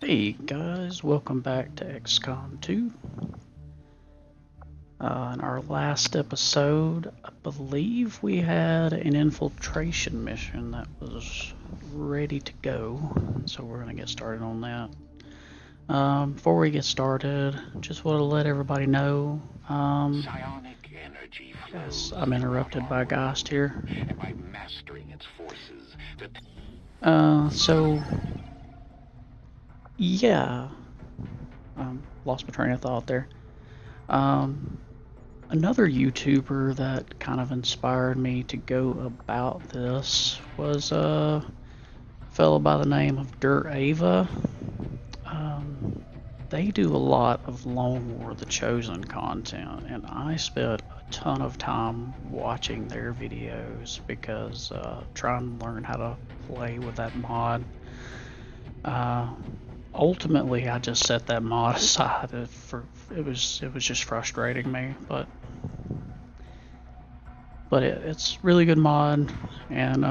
Hey guys, welcome back to XCOM 2. In our last episode, I believe we had an infiltration mission that was ready to go, so we're going to get started on that. Before we get started, just want to let everybody know, yes, I'm interrupted by Geist here. And by mastering its forces, yeah, lost my train of thought there. Another YouTuber that kind of inspired me to go about this was a fellow by the name of Dirt Ava. They do a lot of Lone War the Chosen content, and I spent a ton of time watching their videos because trying to learn how to play with that mod. Ultimately, I just set that mod aside. It was just frustrating me, but it's really good mod and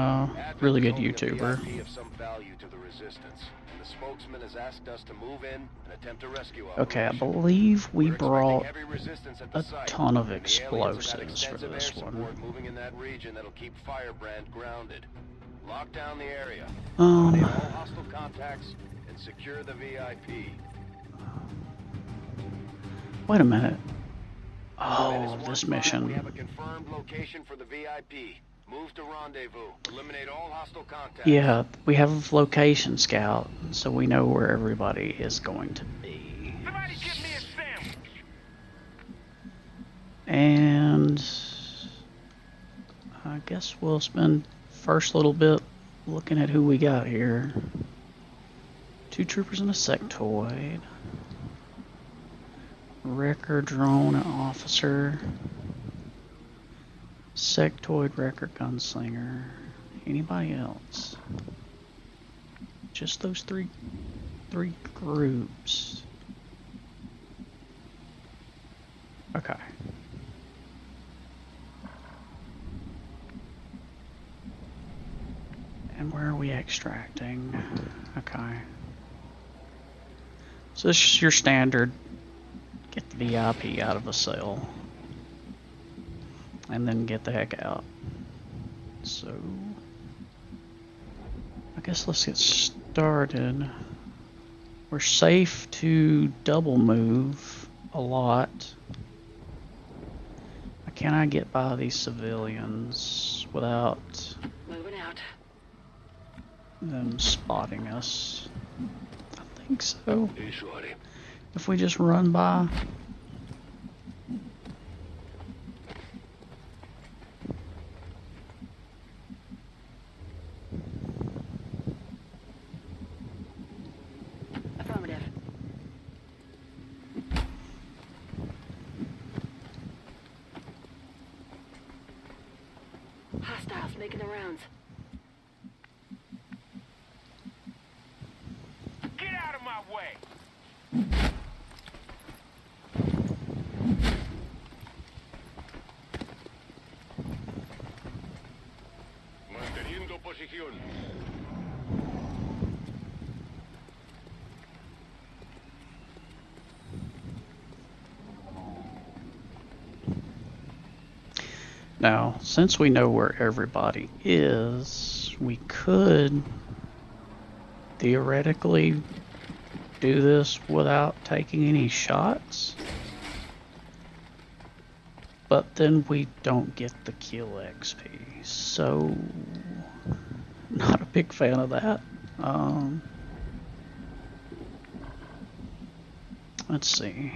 really good YouTuber. Okay, I believe we brought a ton of explosives for this one. Moving in that region that'll keep Firebrand grounded. Lock down the area. All hostile contacts and secure the VIP. Wait a minute. Oh, this mission. We have a confirmed location for the VIP. Move to rendezvous. Eliminate all hostile contacts. Yeah, we have a location scout, so we know where everybody is going to be. Somebody give me a sandwich. And I guess we'll spend first little bit looking at who we got here. 2 troopers and a sectoid. Wrecker, drone, officer. Sectoid, wrecker, gunslinger. Anybody else? Just those three groups. Okay. And where are we extracting? Okay. So this is your standard. Get the VIP out of the cell. And then get the heck out. So I guess let's get started. We're safe to double move a lot. Can I get by these civilians without moving out? Them spotting us? I think so. If we just run by. Affirmative. Hostiles making the rounds. Get out of my way. Manteniendo posición. Now, since we know where everybody is, we could theoretically do this without taking any shots. But then we don't get the kill XP, so not a big fan of that. Let's see.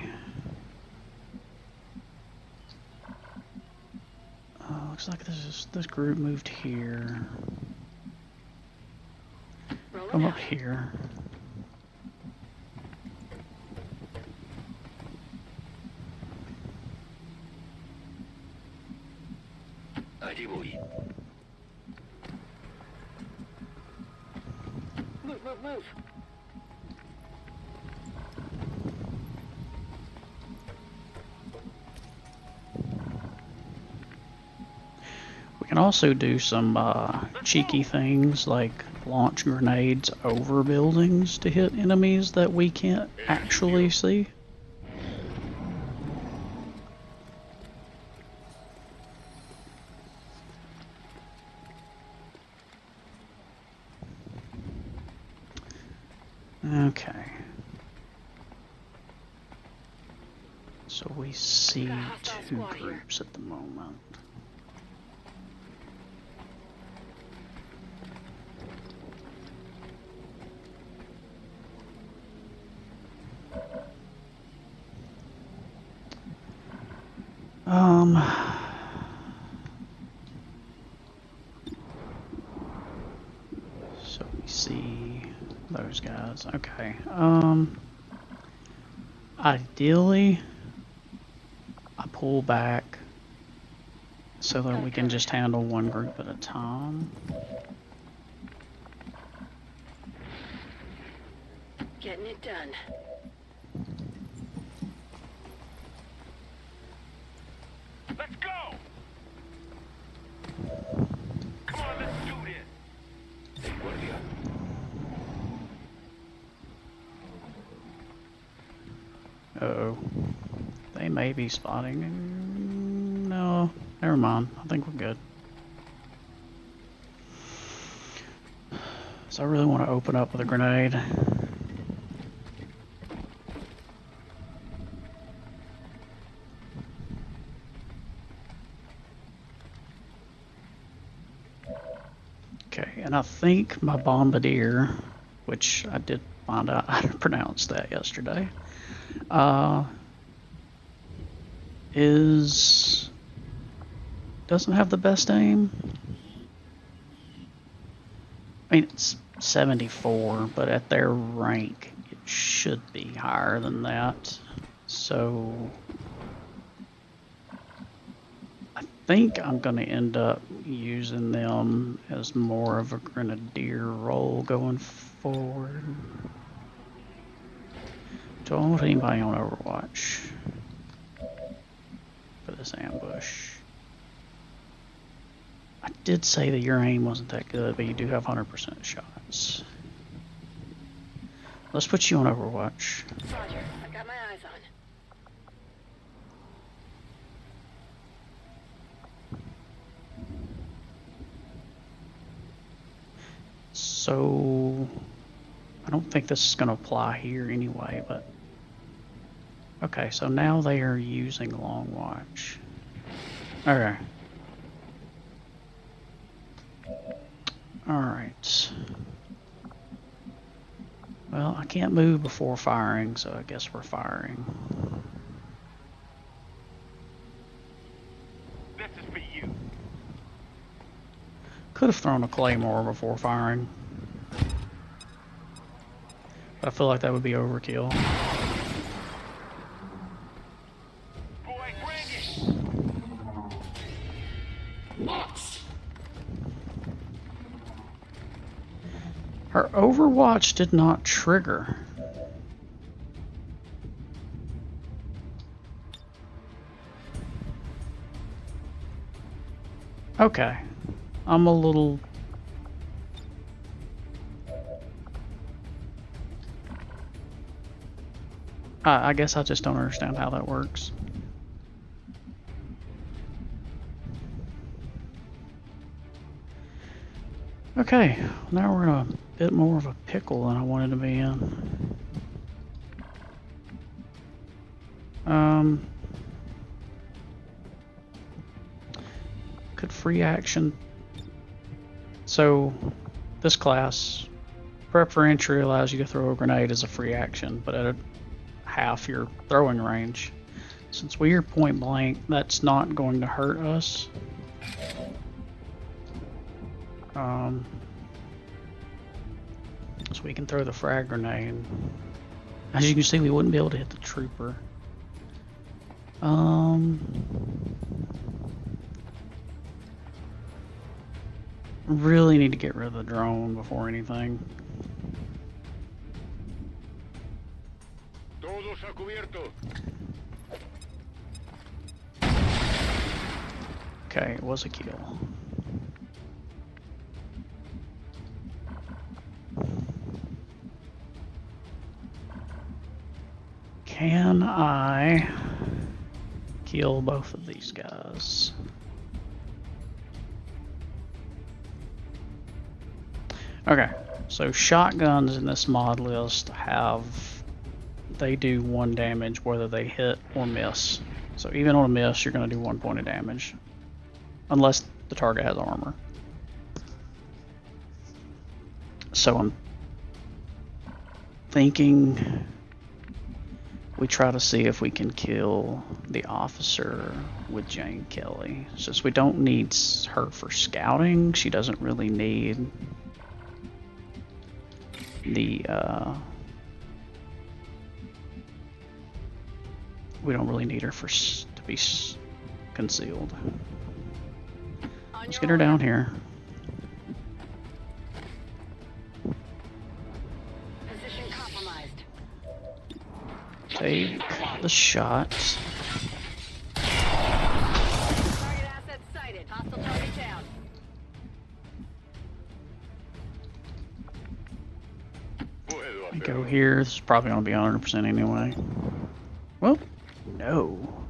Looks like this group moved here. Come up here. Move. We can also do some cheeky things like launch grenades over buildings to hit enemies that we can't actually see. Okay. So we see two groups at the moment. So we see those guys. Okay. Ideally, I pull back so that we can just handle one group at a time. Getting it done. Let's go! Come on, let's do this! Hey, Guardia. Uh-oh. They may be spotting. No, never mind. I think we're good. So I really want to open up with a grenade. Okay, and I think my bombardier, which I did find out how to pronounce that yesterday, doesn't have the best aim. I mean, it's 74, but at their rank, it should be higher than that. So I think I'm going to end up using them as more of a grenadier role going forward. Don't want anybody on Overwatch for this ambush. I did say that your aim wasn't that good, but you do have 100% shots. Let's put you on Overwatch. Roger, I've got my eyes on. So I don't think this is going to apply here anyway, but okay, so now they are using Long Watch. Okay. Alright. Well, I can't move before firing, so I guess we're firing. This is for you. Could have thrown a claymore before firing, but I feel like that would be overkill. Boy, bring it! Her Overwatch did not trigger. Okay. I'm a little... I guess I just don't understand how that works. Okay, now we're in a bit more of a pickle than I wanted to be in. Could free action. So, this class, prep for entry allows you to throw a grenade as a free action, but at a half your throwing range. Since we are point blank, that's not going to hurt us. So we can throw the frag grenade. As you can see, we wouldn't be able to hit the trooper. Really need to get rid of the drone before anything. Todos a cubierto. Okay, it was a kill. Can I kill both of these guys? Okay, so shotguns in this mod list they do 1 damage whether they hit or miss. So even on a miss, you're going to do 1 point of damage. Unless the target has armor. So I'm thinking we try to see if we can kill the officer with Jane Kelly. Since we don't need her for scouting, she doesn't really need the we don't really need her to be concealed. Let's get her down here. Position compromised. Take the shot. Target assets sighted. Hostile target down. We go here. This is probably going to be 100% anyway. Well, no.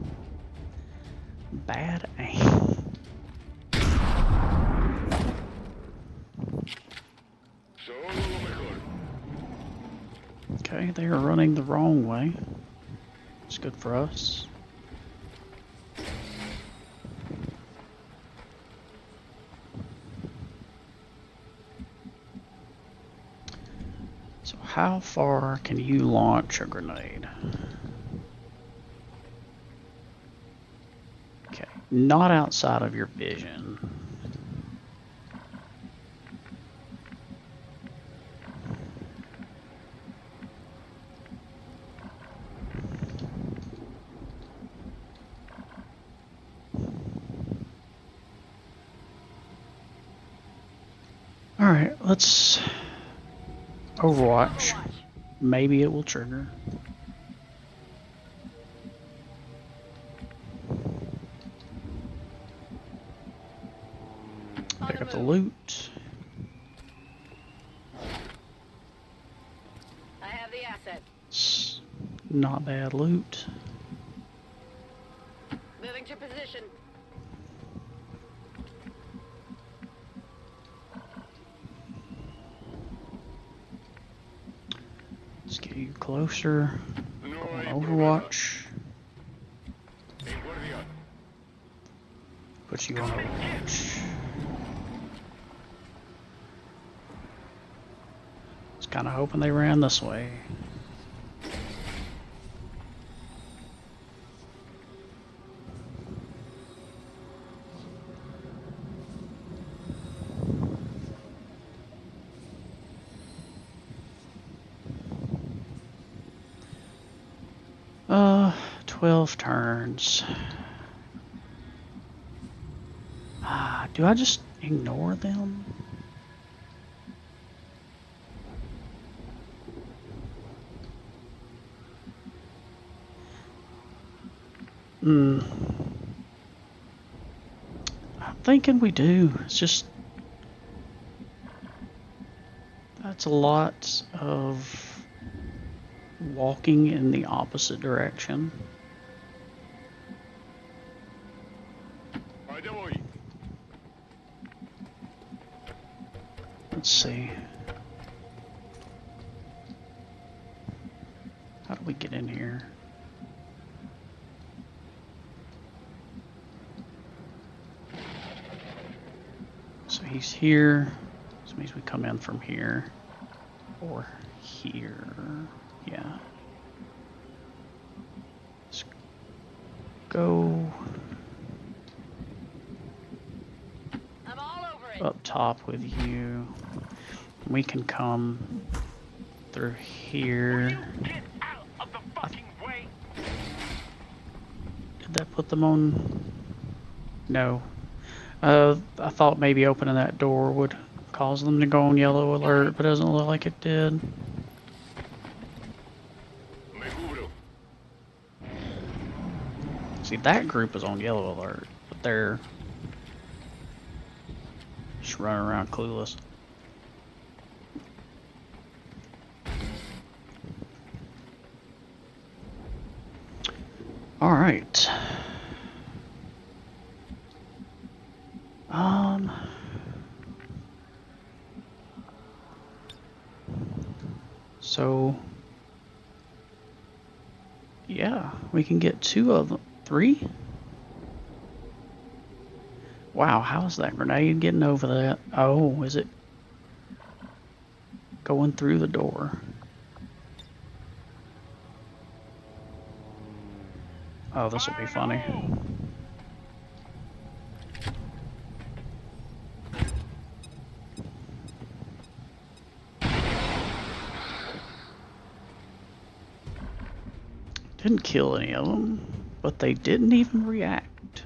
Bad aim. Okay, they are running the wrong way. It's good for us. So how far can you launch a grenade? Okay, not outside of your vision. Alright, let's Overwatch. Maybe it will trigger. Pick up the loot. I have the asset. It's not bad loot. Moving to position. Let's get you closer. On Overwatch. Put you on Overwatch. Was kind of hoping they ran this way. Uh, 12 turns. Do I just ignore them? I'm thinking we do. It's just that's a lot of walking in the opposite direction. Let's see. How do we get in here? So he's here. This means we come in from here. Or here. Yeah. Let's go I'm all over it. up top with you. We can come through here. Get out of the fucking way. Did that put them on? No. I thought maybe opening that door would cause them to go on yellow alert, but it doesn't look like it did. See, that group is on yellow alert, but they're just running around clueless. All right. So yeah, we can get 2 of them. 3? Wow, how's that grenade getting over that? Oh, is it going through the door? Oh, this will be funny. Didn't kill any of them, but they didn't even react.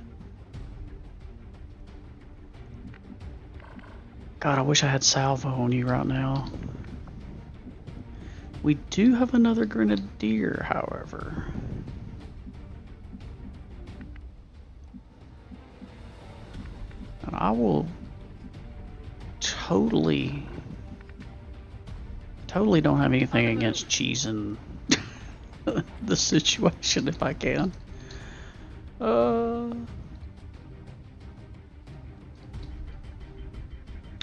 God, I wish I had salvo on you right now. We do have another grenadier, however. And I will totally don't have anything against cheesing the situation if I can.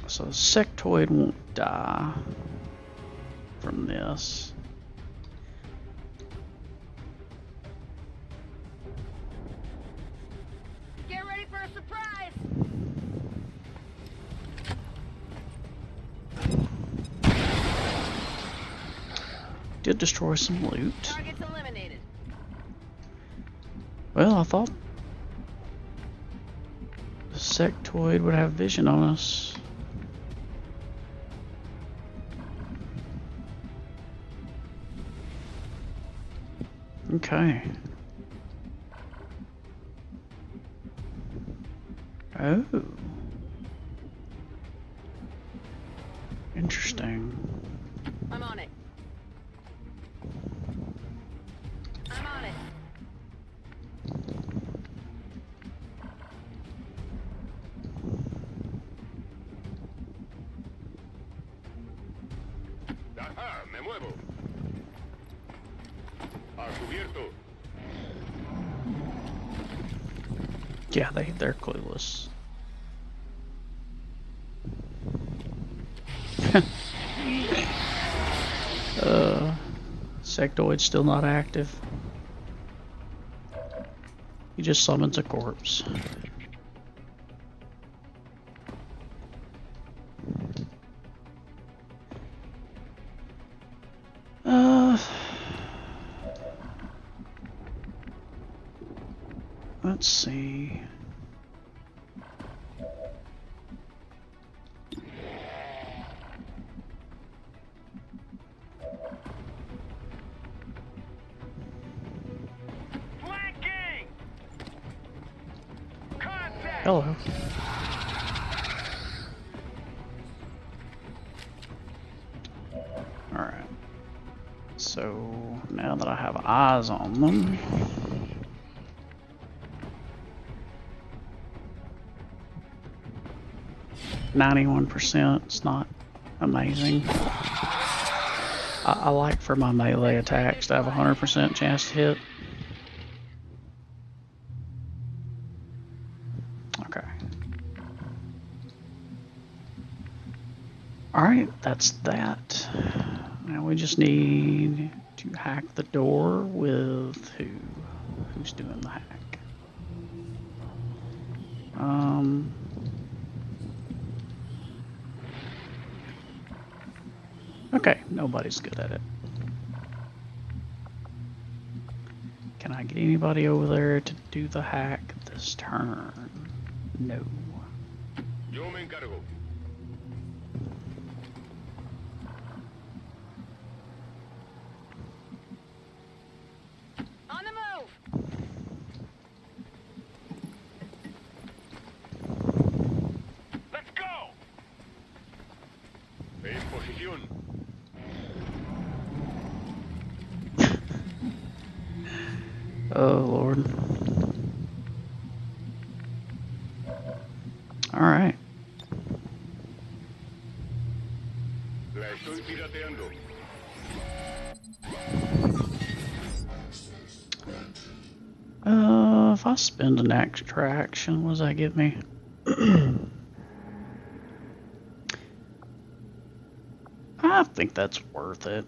So the sectoid won't die from this. Get ready for a surprise! Did destroy some loot. Targets eliminated. Well, I thought the sectoid would have vision on us. Okay. Oh. Interesting. I'm on it. I'm on it. Ajá, me muevo. A cubierto. Yeah, they're clueless. Sectoid's still not active. He just summons a corpse. Let's see. Flanking! Contact! Hello. Alright. So now that I have eyes on them, %, it's not amazing. I like for my melee attacks to have 100% chance to hit. Okay. Alright, that's that. Now we just need to hack the door with who? Who's doing the hack? Okay, nobody's good at it. Can I get anybody over there to do the hack this turn? No. Yo me encargo. On the move! Let's go! En posición. Oh, Lord. Alright. La estoy pirateando. I spend an extra action, what does that get me? I think that's worth it.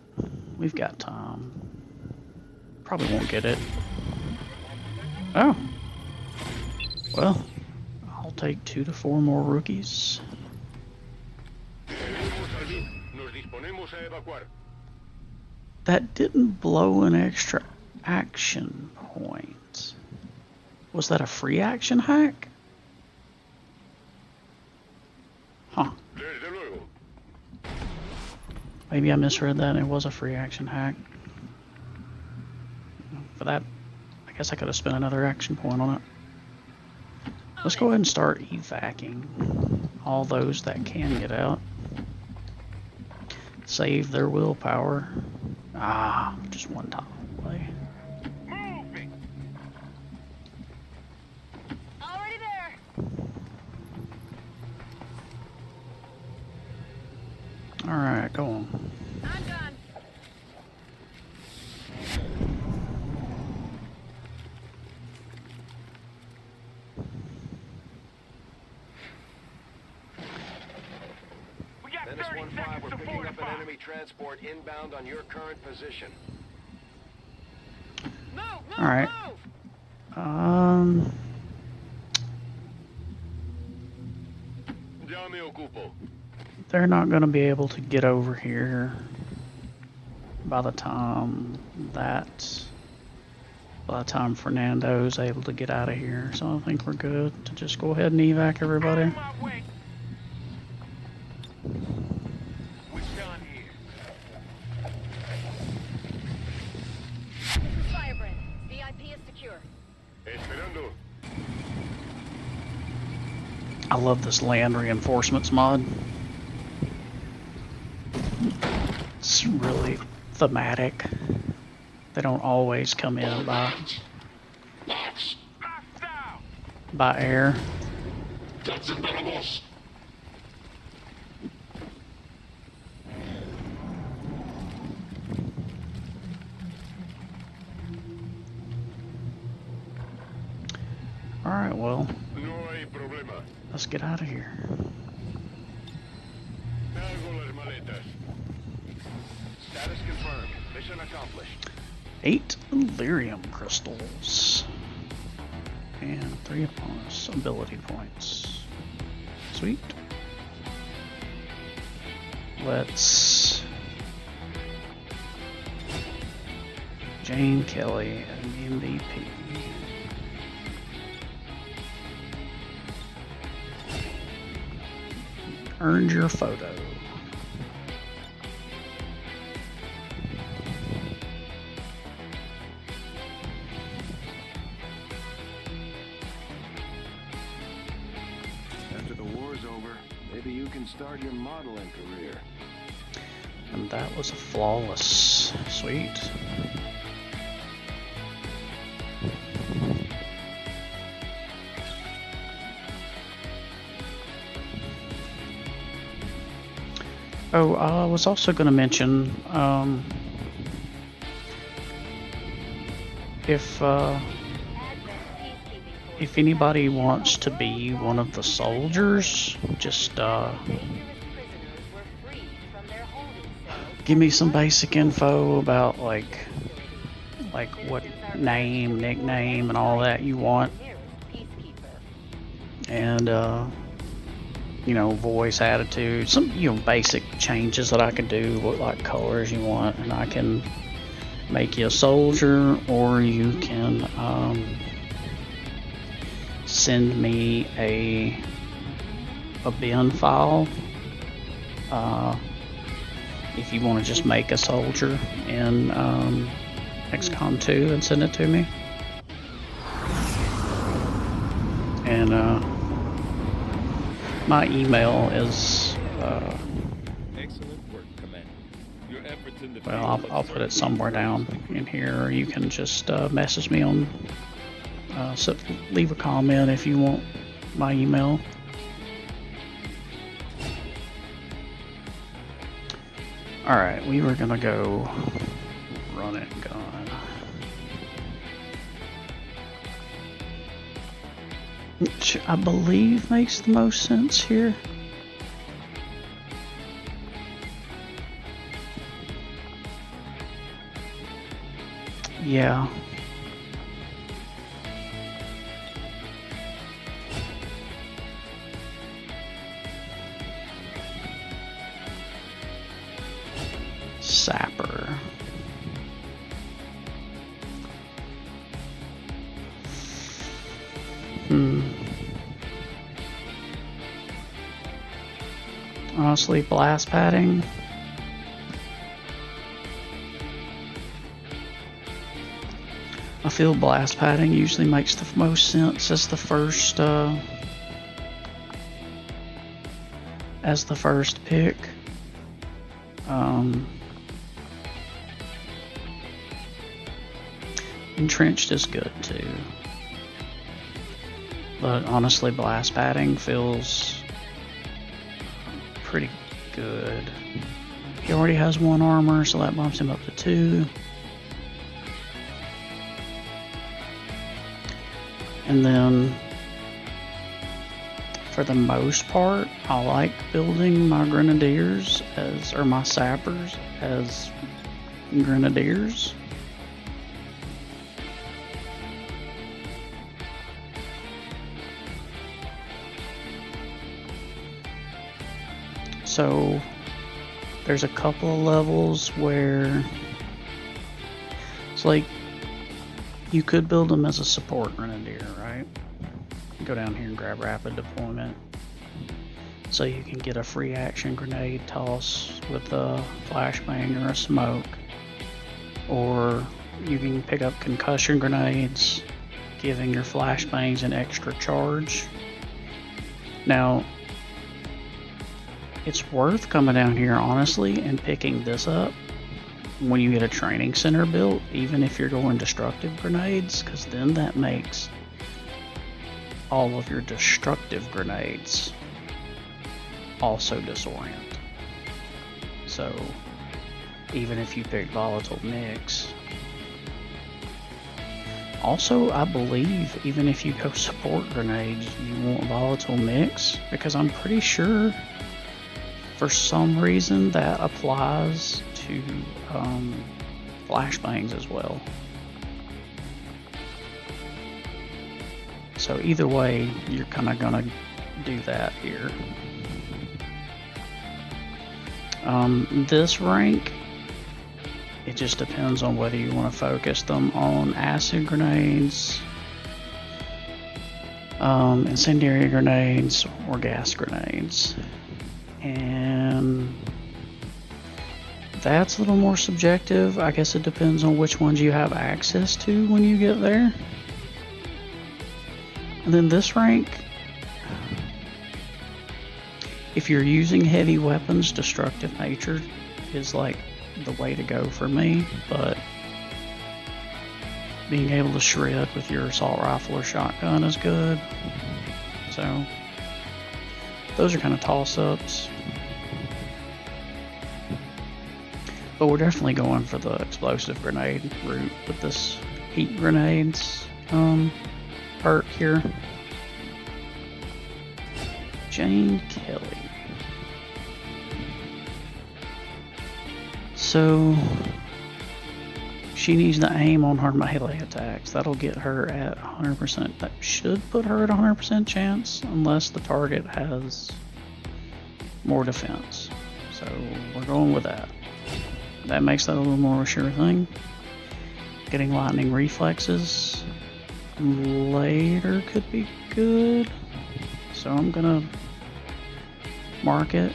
We've got time. Probably won't get it. Oh. Well, I'll take 2 to 4 more rookies. That didn't blow an extra action point. Was that a free action hack? Huh. Maybe I misread that and it was a free action hack. For that, I guess I could have spent another action point on it. Let's go ahead and start evacing all those that can get out. Save their willpower. Ah, just one tile away. Moving. Already there. Alright, go on. I'm done. We got Menace 30 1-5, seconds we're to picking up an fortify. enemy transport inbound on your current position. Move, move, Alright. move. Ya me ocupo. They're not going to be able to get over here by the time Fernando's able to get out of here. So I think we're good to just go ahead and evac everybody. On my way. We're done here. This is Firebrand. VIP is secure. Esperando. I love this land reinforcements mod. It's really thematic. They don't always come in by air. Alright, well, No hay problema. let's get out of here. Cargo las maletas. Status confirmed. Mission accomplished. 8 Illyrium crystals. And 3 bonus ability points. Sweet. Let's... Jane Kelly and MVP. Earned your photo. After the war's over, maybe you can start your modeling career. And that was a flawless. Sweet. Oh, I was also going to mention, if anybody wants to be one of the soldiers, just give me some basic info about like what name, nickname, and all that you want, and you know, voice, attitude, some, you know, basic changes that I can do, what like colors you want, and I can make you a soldier, or you can send me a bin file if you want to just make a soldier in XCOM 2 and send it to me. And my email is Excellent work, Commander. Your efforts in the well, field I'll put it somewhere down in here, or you can just message me on so leave a comment if you want my email. Alright, we were gonna go run and gun. which I believe makes the most sense here. Yeah. Sapper. Honestly, blast padding. I feel blast padding usually makes the most sense as the first pick. Entrenched is good too, but honestly, blast padding feels pretty good. He already has 1 armor, so that bumps him up to 2. And then, for the most part, I like building my grenadiers or my sappers as grenadiers. So there's a couple of levels where it's like you could build them as a support grenadier, right? Go down here and grab rapid deployment, so you can get a free action grenade toss with a flashbang or a smoke, or you can pick up concussion grenades, giving your flashbangs an extra charge. Now, it's worth coming down here, honestly, and picking this up when you get a training center built, even if you're going destructive grenades, because then that makes all of your destructive grenades also disorient. So even if you pick volatile mix, also I believe even if you go support grenades, you want volatile mix, because I'm pretty sure for some reason that applies to flashbangs as well. So either way, you're kind of gonna do that here. This rank, it just depends on whether you want to focus them on acid grenades, incendiary grenades, or gas grenades. And that's a little more subjective. I guess it depends on which ones you have access to when you get there. And then this rank, if you're using heavy weapons, destructive nature is like the way to go for me, but being able to shred with your assault rifle or shotgun is good. So those are kind of toss-ups. But we're definitely going for the explosive grenade route with this heat grenades perk here. Jane Kelly. So she needs to aim on her melee attacks. That'll get her at 100%. That should put her at 100% chance, unless the target has more defense. So we're going with that. That makes that a little more sure thing. Getting lightning reflexes later could be good. So I'm gonna mark it.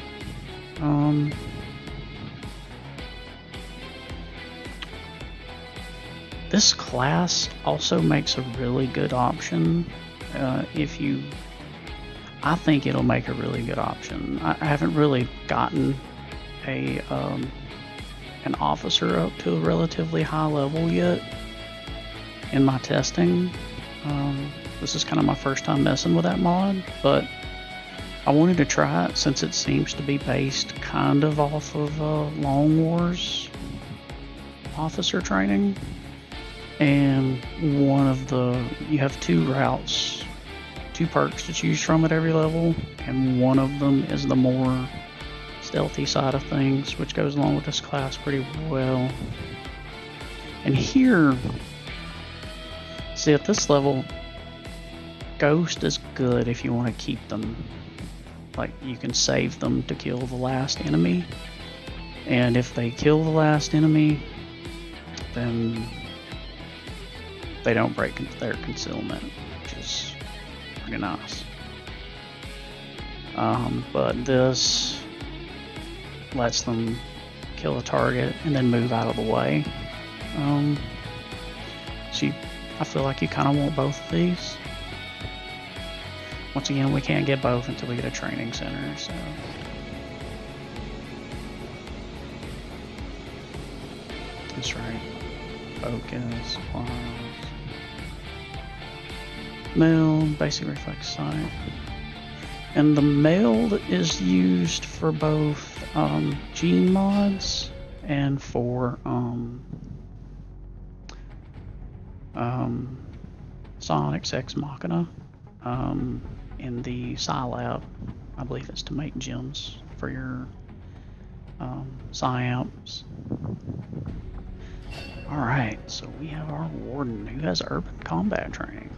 This class also makes a really good option I think it'll make a really good option. I haven't really gotten an officer up to a relatively high level yet in my testing. This is kind of my first time messing with that mod, but I wanted to try it since it seems to be based kind of off of Long Wars officer training. And you have 2 routes 2 perks to choose from at every level, and one of them is the more stealthy side of things, which goes along with this class pretty well. And here, see at this level, Ghost is good if you want to keep them. Like, you can save them to kill the last enemy, and if they kill the last enemy, then they don't break their concealment, which is pretty nice. But this lets them kill a target and then move out of the way. So I feel like you kind of want both of these. Once again, we can't get both until we get a training center, so. That's right. Focus, supplies. Meld, basic reflex sight. And the meld is used for both gene mods and for Sonic's Ex Machina. In the Scilab, I believe it's to make gems for your Psyamps. Alright, so we have our Warden who has urban combat training.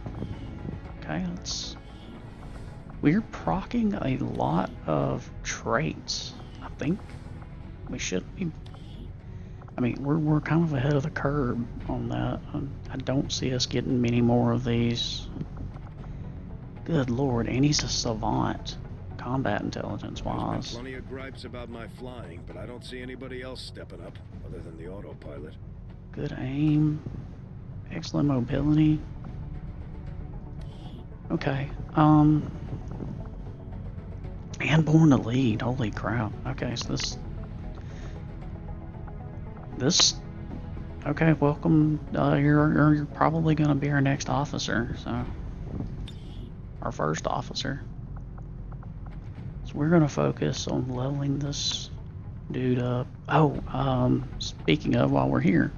Okay, we're proccing a lot of traits. I think we should be. I mean, we're kind of ahead of the curve on that. I don't see us getting many more of these. Good lord, and he's a savant, combat intelligence wise. Plenty of gripes about my flying, but I don't see anybody else stepping up other than the autopilot. Good aim, excellent mobility. Okay, and born to lead. Holy crap. Okay, so this. Okay, welcome. You're probably gonna be our next officer. So. Our first officer. So we're going to focus on leveling this dude up. Oh, speaking of, while we're here.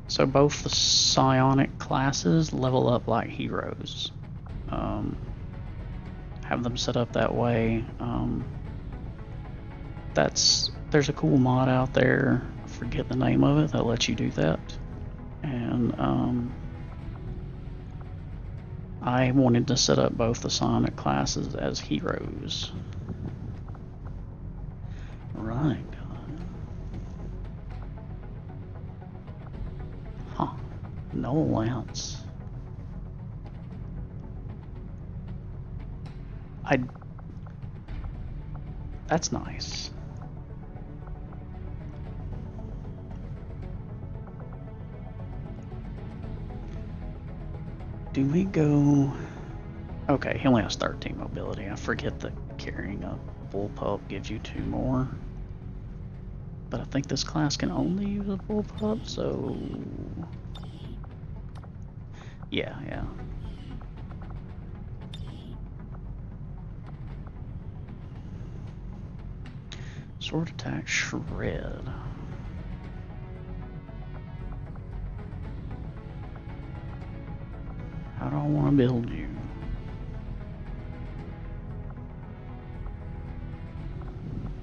So both the psionic classes level up like heroes. Have them set up that way. There's a cool mod out there, I forget the name of it, that lets you do that. And I wanted to set up both the Sonic classes as heroes. Right. Huh. No lance. That's nice. Do we go... Okay, he only has 13 mobility. I forget that carrying a bullpup gives you 2 more. But I think this class can only use a bullpup, so... Yeah. Sword attack, shred. How do I want to build you?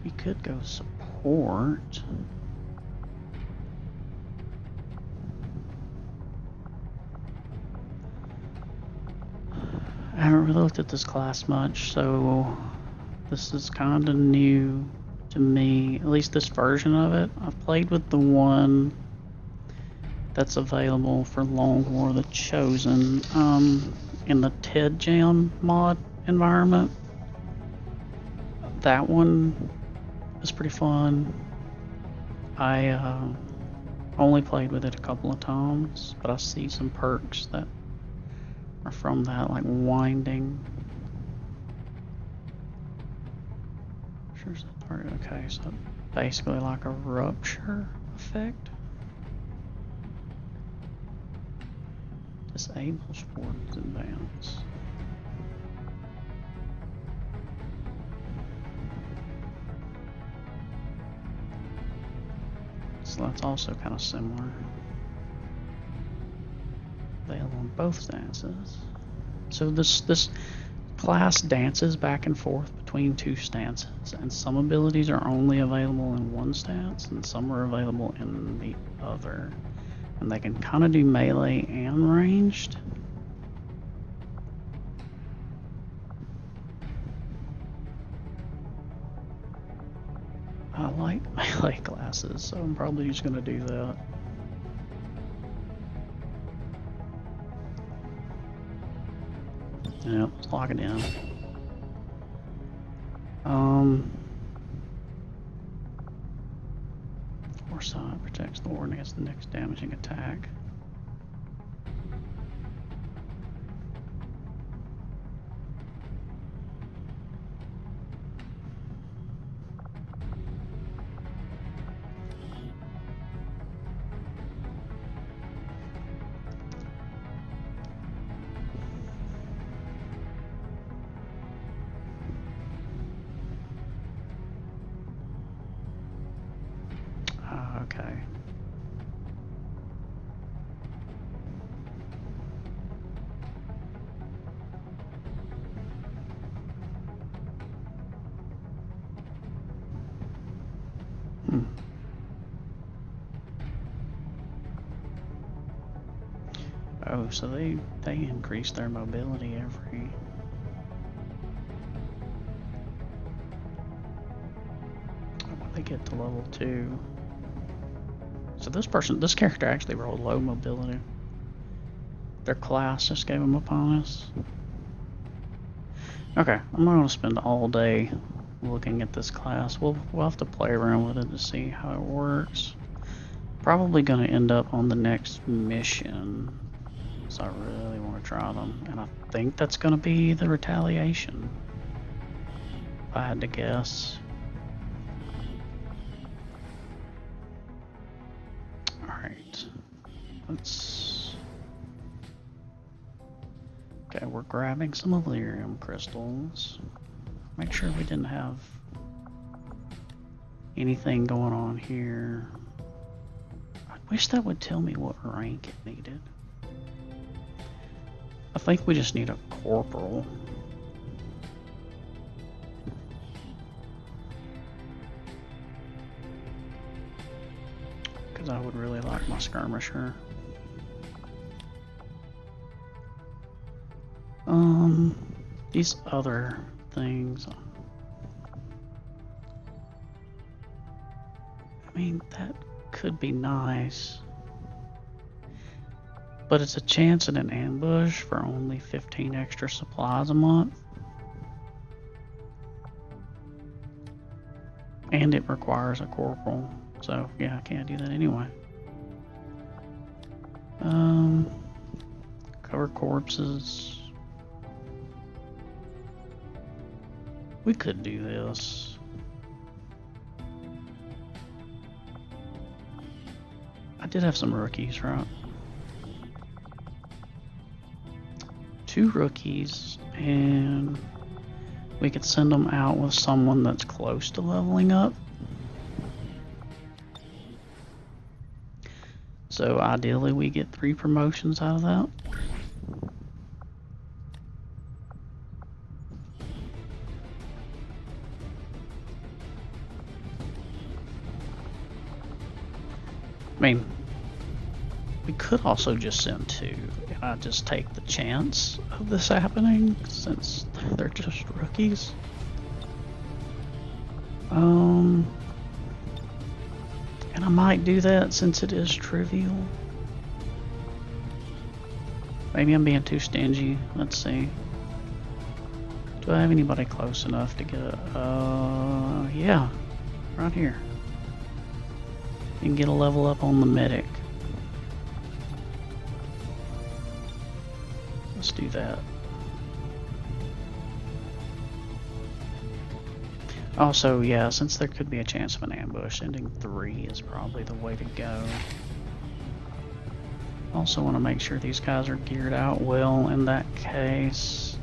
We could go support. I haven't really looked at this class much, so this is kind of new to me, at least this version of it. I've played with the one that's available for Long War of the Chosen in the TED Jam mod environment. That one is pretty fun. I only played with it a couple of times, but I see some perks that are from that, like winding. Sure's the target. Okay, so basically like a rupture effect. Disables Warden's advance. So that's also kind of similar. Available on both stances. So this class dances back and forth between two stances, and some abilities are only available in one stance, and some are available in the other. And they can kind of do melee and ranged. I like melee classes, so I'm probably just gonna do that. Yep, let's lock it in. Foresight protects the Warden against the next damaging attack. Okay. Oh, so they increase their mobility every. When they get to level 2. So this character actually rolled low mobility. Their class just gave them a bonus. Okay, I'm not gonna spend all day looking at this class. We'll have to play around with it to see how it works. Probably gonna end up on the next mission. So I really want to try them, and I think that's gonna be the retaliation. If I had to guess. Alright. Let's... Okay, we're grabbing some Elerium crystals. Make sure we didn't have anything going on here. I wish that would tell me what rank it needed. I think we just need a corporal. Because I would really like my skirmisher. These other things. I mean, that could be nice. But it's a chance at an ambush for only 15 extra supplies a month. And it requires a corporal. So, yeah, I can't do that anyway. Cover corpses. We could do this. I did have some rookies, right? 2 rookies, and we could send them out with someone that's close to leveling up. So ideally we get 3 promotions out of that. I mean, we could also just send 2, and I just take the chance of this happening since they're just rookies. And I might do that since it is trivial. Maybe I'm being too stingy. Let's see. Do I have anybody close enough to get a... yeah, right here. You can get a level up on the medic. Let's do that. Also, yeah, since there could be a chance of an ambush, ending 3 is probably the way to go. Also want to make sure these guys are geared out well in that case.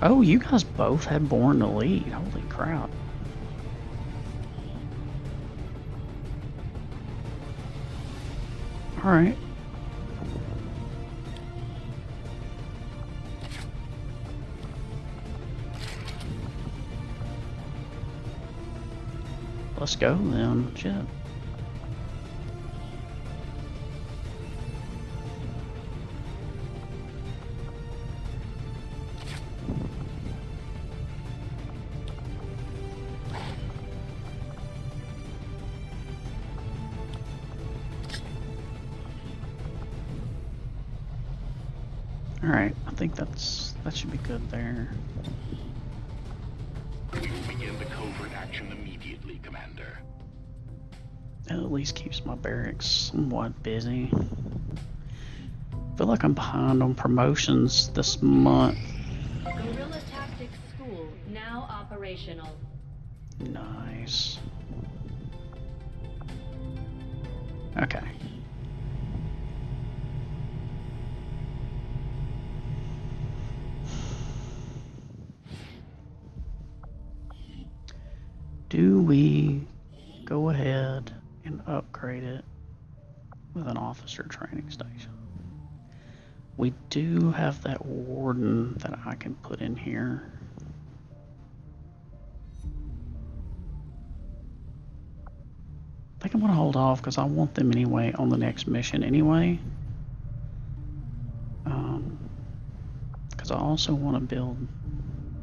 Oh, you guys both had Born to Lead. Holy crap. Alright. let's go then. Shit. Alright, I think that should be good there. Begin the covert action immediately, Commander. It at least keeps my barracks somewhat busy. I feel like I'm behind on promotions this month. Guerrilla Tactics School now operational. Nice. Okay. Do we go ahead and upgrade it with an officer training station? We do have that warden that I can put in here. I think I'm gonna hold off because I want them anyway on the next mission anyway. Because I also want to build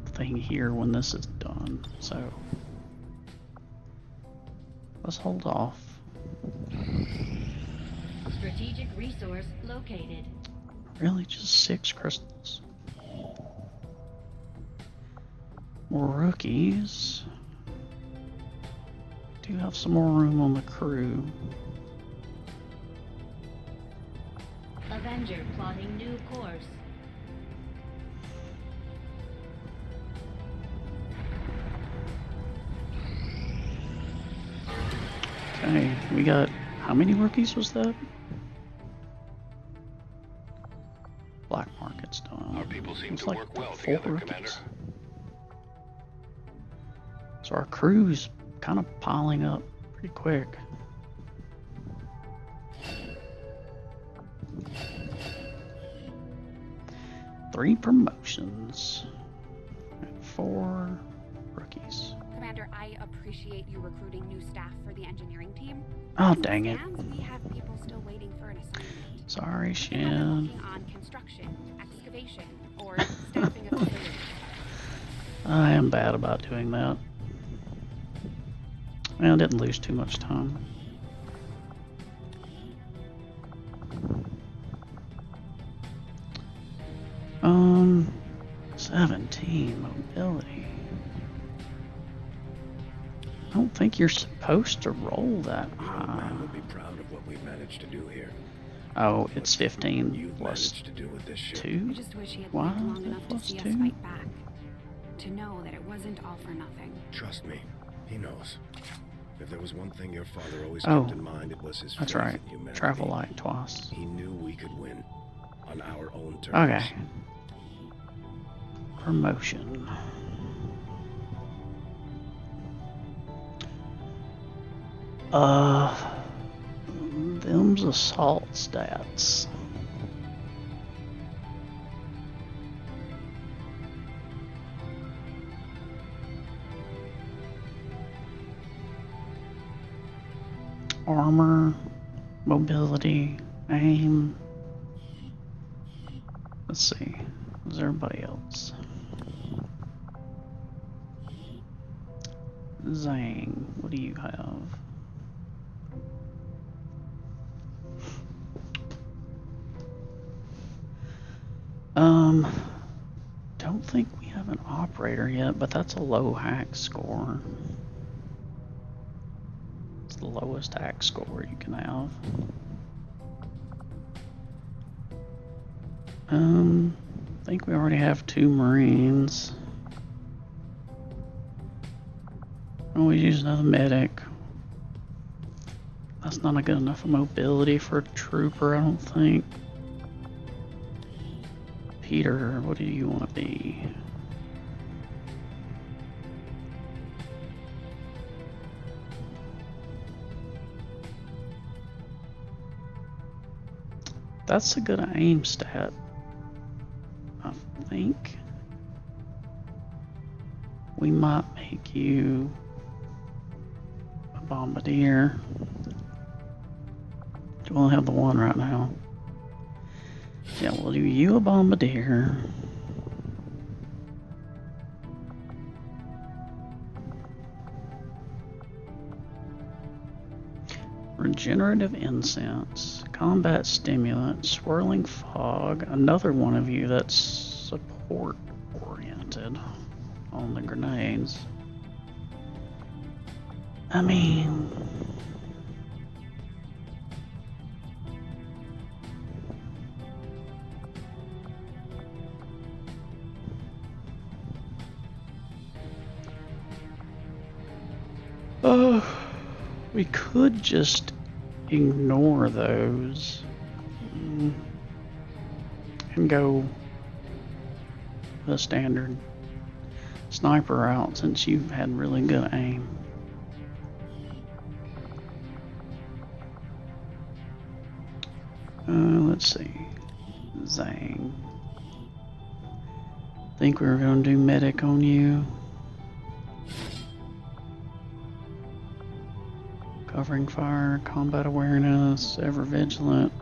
the thing here when this is done, so let's hold off. Strategic resource located. Really, just 6 crystals. More rookies. Do have some more room on the crew. Avenger plotting new course. Okay, we got, how many rookies was that? Black market's done. Our people seem Looks to like work well 4 together, rookies. Commander. So our crew's kind of piling up pretty quick. Three promotions. 4 rookies. Commander, I appreciate you recruiting new staff for the engineering team. Oh, As it dang it. stands, we have people still waiting for an assignment. Sorry, They haven't been Shin. working on construction, excavation, or staffing a facility. I am bad about doing that. Well, I didn't lose too much time. Um, 17 mobility. I don't think you're supposed to roll that high. Man would be proud of what we've managed to do here. Oh, it's What 15 you've plus managed to do with this ship. 2? I just wish he had Why lived long enough to plus see 2? us fight back. To know that it wasn't all for nothing. Trust me, he knows. If there was one thing your father always Oh, kept in mind, it was his That's faith right. in humanity. Travel light twice. He knew we could win on our own terms. Okay. Promotion. Them's assault stats. Armor, mobility, aim. Let's see. Who's everybody else? Zhang, what do you have? Don't think we have an operator yet, but that's a low hack score. It's the lowest hack score you can have. I think we already have 2 Marines. Oh, we use another medic. That's not a good enough mobility for a trooper, I don't think. Peter, what do you want to be? That's a good aim stat, I think. We might make you bombardier. Do we only have the one right now? Yeah, we'll do you a bombardier. Regenerative incense, combat stimulant, swirling fog. Another one of you that's support oriented on the grenades. I mean, we could just ignore those and go the standard sniper route since you've had really good aim. Let's see. Zang. Think we were going to do medic on you. Covering fire, combat awareness, ever vigilant.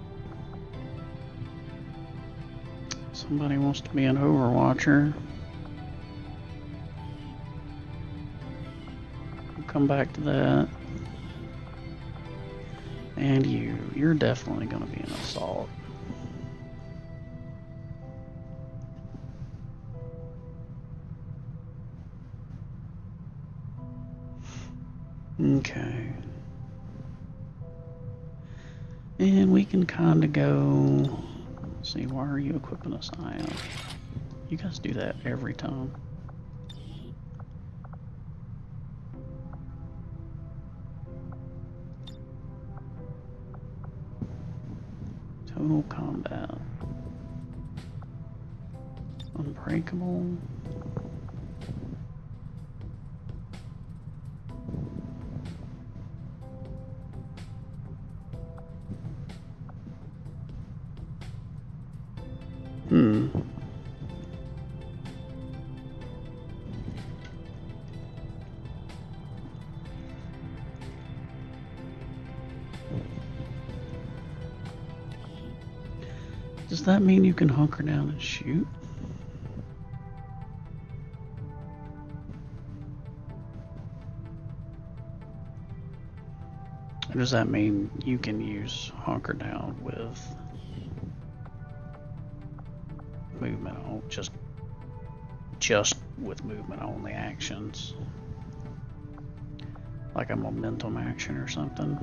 Somebody wants to be an overwatcher. We'll come back to that. And you're definitely going to be an assault. Okay. And we can kind of go, let's see, why are you equipping us ion? You guys do that every time. Total combat. Unbreakable. Does that mean you can hunker down and shoot? Or does that mean you can use hunker down with movement on, just with movement only actions? Like a momentum action or something?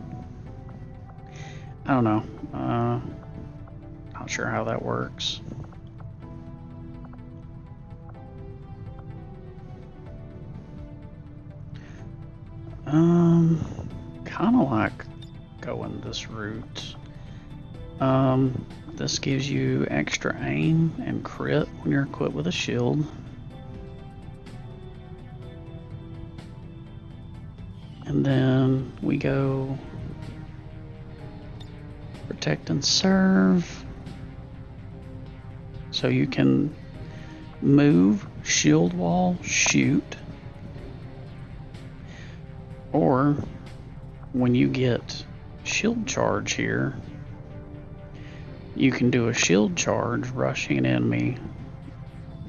I don't know. Not sure how that works. Kind of like going this route. This gives you extra aim and crit when you're equipped with a shield. And then we go protect and serve. So you can move, shield wall, shoot. Or when you get shield charge here, you can do a shield charge, rushing an enemy,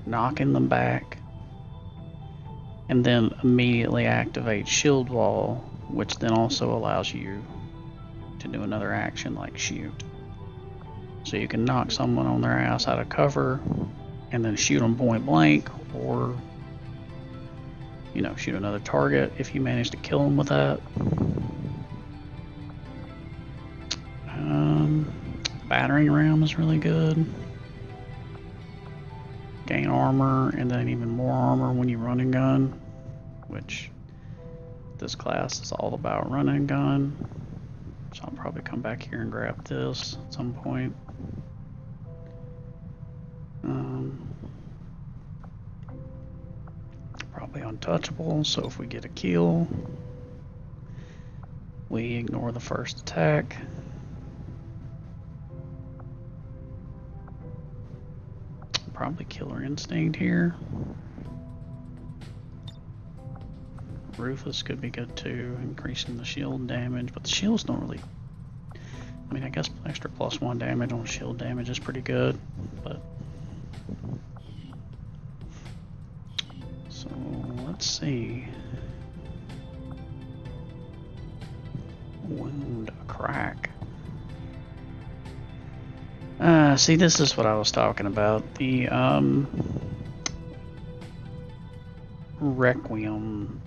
knocking them back, and then immediately activate shield wall, which then also allows you to do another action like shoot. So you can knock someone on their ass out of cover and then shoot them point blank, or shoot another target if you manage to kill them with that. Battering ram is really good. Gain armor and then even more armor when you run and gun, which this class is all about run and gun. So I'll probably come back here and grab this at some point. Probably untouchable, so if we get a kill, we ignore the first attack. Probably killer instinct here. Ruthless could be good too, increasing the shield damage, but the shields don't really... I mean, I guess extra +1 damage on shield damage is pretty good, but... So, let's see. Wound, a crack. See, this is what I was talking about. The, Requiem,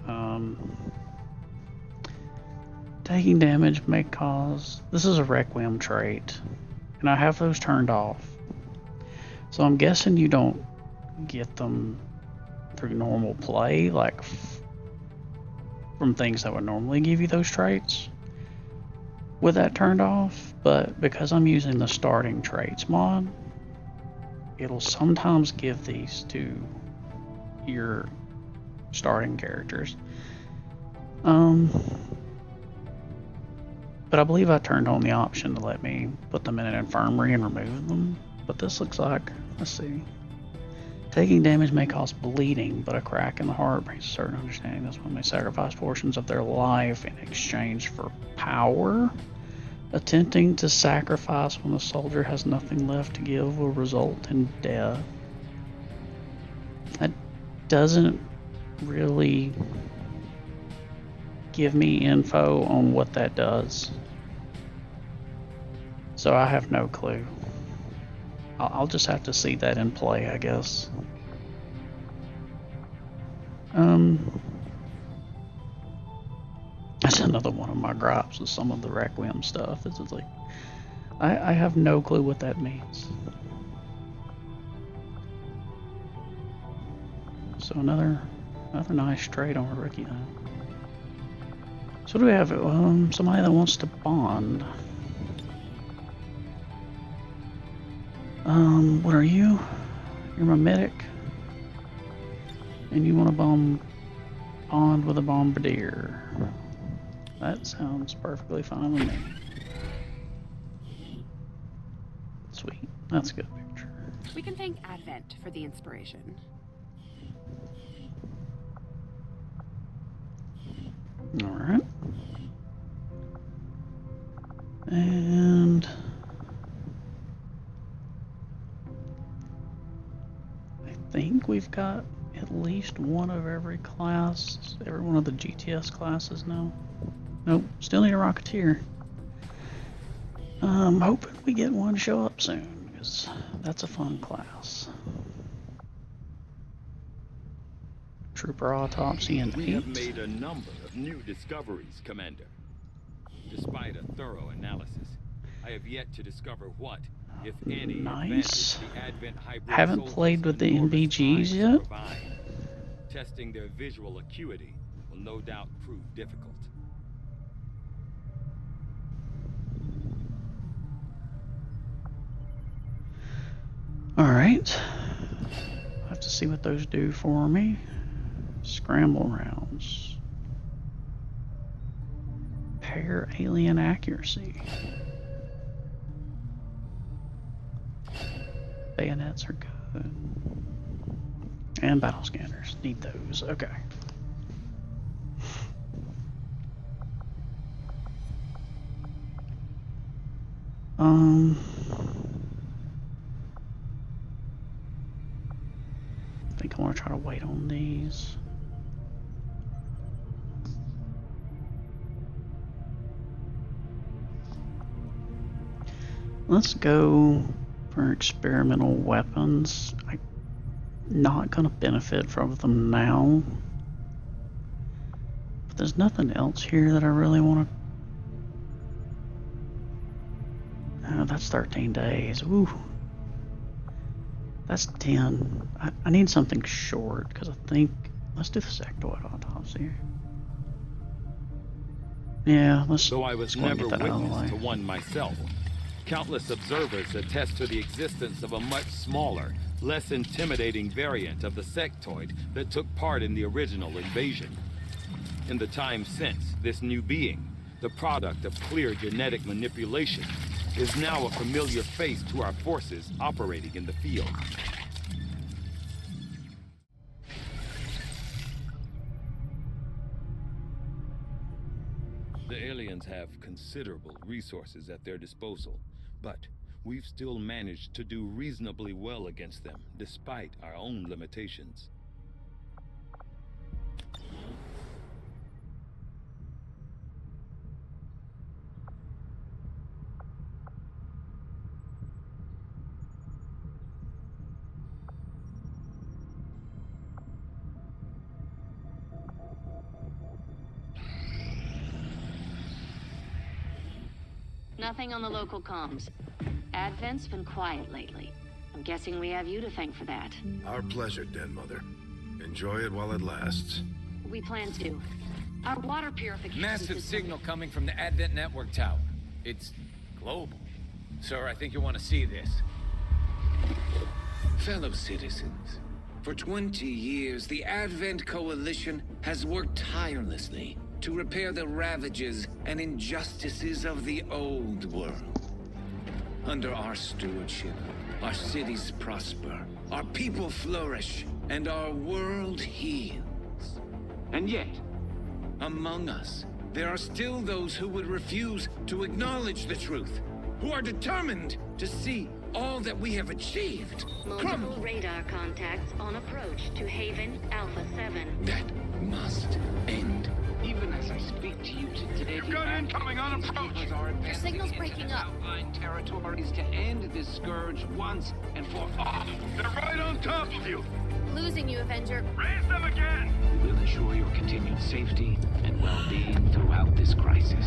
taking damage may cause... This is a Requiem trait, and I have those turned off. So I'm guessing you don't get them through normal play, like from things that would normally give you those traits with that turned off, but because I'm using the starting traits mod, it'll sometimes give these to your starting characters. But I believe I turned on the option to let me put them in an infirmary and remove them. But this looks like, let's see. Taking damage may cause bleeding, but a crack in the heart brings a certain understanding. This one may sacrifice portions of their life in exchange for power. Attempting to sacrifice when the soldier has nothing left to give will result in death. That doesn't really give me info on what that does, so I have no clue. I'll just have to see that in play, I guess. That's another one of my gripes with some of the Requiem stuff. It's just like I have no clue what that means. So another nice trade on a rookie though. So do we have somebody that wants to bond? What are you? You're my medic, and you want to bond with a bombardier. That sounds perfectly fine with me. Sweet, that's a good picture. We can thank Advent for the inspiration. Alright. And I think we've got at least one of every class, every one of the GTS classes now. Nope, still need a Rocketeer. I'm hoping we get one show up soon, because that's a fun class. Trooper Autopsy and We 8. have made a number of new discoveries, Commander. Despite a thorough analysis, I have yet to discover what, if any, Nice. advantage the Advent hybrid Haven't soldiers played with the enormous NVGs minds yet. provide. Testing their visual acuity will no doubt prove difficult. Alright. I have to see what those do for me. Scramble rounds. Pair alien accuracy. Bayonets are good. And battle scanners. Need those. Okay. I think I want to try to wait on these. Let's go for experimental weapons. I'm not going to benefit from them now. But there's nothing else here that I really want to... Oh, that's 13 days. Ooh. That's 10. I need something short, because I think... Let's do the sectoid autopsy. Yeah, let's... Though I was let's never get that out of the witness way. to one myself, countless observers attest to the existence of a much smaller, less intimidating variant of the sectoid that took part in the original invasion. In the time since, this new being, the product of clear genetic manipulation, is now a familiar face to our forces operating in the field. humans have considerable resources at their disposal, but we've still managed to do reasonably well against them, despite our own limitations. Nothing on the local comms. Advent's been quiet lately. I'm guessing we have you to thank for that. Our pleasure, Den Mother. Enjoy it while it lasts. We plan to. Our water purification Massive system- signal coming from the Advent Network Tower. It's global. Sir, I think you'll want to see this. Fellow citizens, for 20 years, the Advent Coalition has worked tirelessly to repair the ravages and injustices of the old world. Under our stewardship, our cities prosper, our people flourish, and our world heals. And yet, among us, there are still those who would refuse to acknowledge the truth, who are determined to see all that we have achieved Multiple radar contacts on approach to Haven Alpha 7. That must end. Even as I speak to you today, You've got incoming on approach! Your signal's breaking up. outlined territories to end this scourge once and for all. They're right on top of you! Losing you, Avenger. Raise them again! We will ensure your continued safety and well-being throughout this crisis.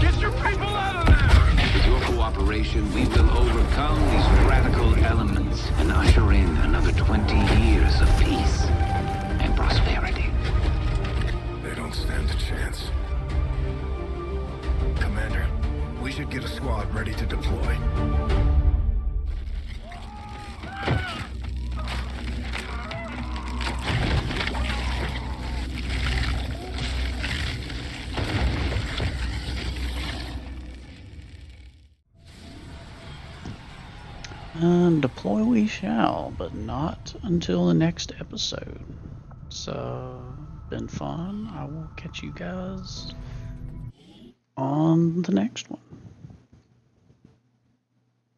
Get your people out of there! With your cooperation, we will overcome these radical elements and usher in another 20 years of peace and prosperity. They don't stand a chance. Commander, we should get a squad ready to deploy. And deploy we shall, but not until the next episode. So, been fun. I will catch you guys on the next one.